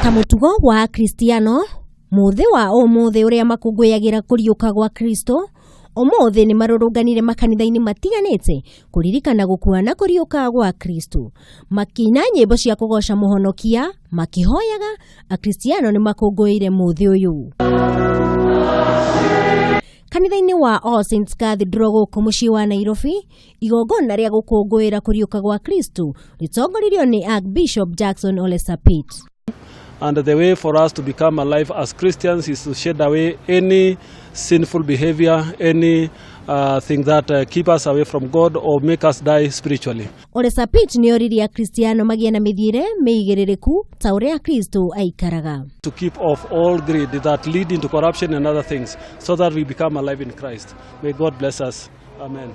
Ta mutugo wa Kristiano, muthi wa umuthi uria makungũyagĩra kũriũka gwa Kristo, umuthi ni marũrũnganire makanitha-inĩ matiganĩte kũririkana gũkua na kũriũka gwa Kristo. Makina nyĩmbo cia kũgoca mũhonokia, makihoyaga, Akristiano ni makũngũĩire muthi ũyũ. Kanitha-inĩ wa All Saints Cathedral gũkũ mũciĩ wa Nairobi, igongona rĩa gũkũngũĩra kũriũka gwa Kristo ritongoririo ni Archbishop Jackson Ole Sapit. And the way for us to become alive as Christians is to shed away any sinful behavior, any thing that keep us away from God or make us die spiritually. Ole Sapit ni oriria Kristiano magie na mithire meigĩrĩrĩku ta uria Kristo aikaraga. To keep off all greed that lead into corruption and other things so that we become alive in Christ. May God bless us. Amen.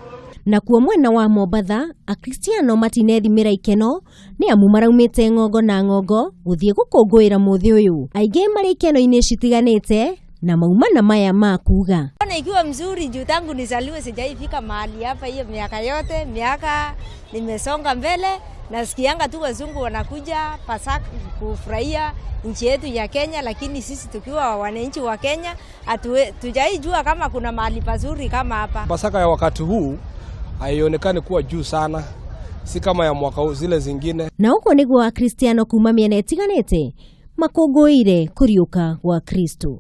Na kuo mwena wa Mombatha, Akristiano matinethimĩra ikeno ni amu maraumĩte ng'ongo na ng'ongo gũthiĩ gũkũngũĩra muthi ũyũ. Aingĩ marĩ ikeno-inĩ citiganĩte na maumana maya ma kuga. Ona ikiwa mzuri juu tangu nizaliwe sijaifika mahali hapa hiyo miaka yote, miaka nimesonga mbele, nasikianga tu wazungu wanakuja Pasaka kufurahia nchi yetu ya Kenya, lakini sisi tukiwa wananchi wa Kenya tujaijua kama kuna mahali pazuri kama hapa. Pasaka ya wakati huu haionekani kuwa juu sana, si kama ya mwaka zile zingine. Na huko niguo Akristiano kuma mĩena ĩtiganĩte makũngũĩire kũriũka gwa Kristo.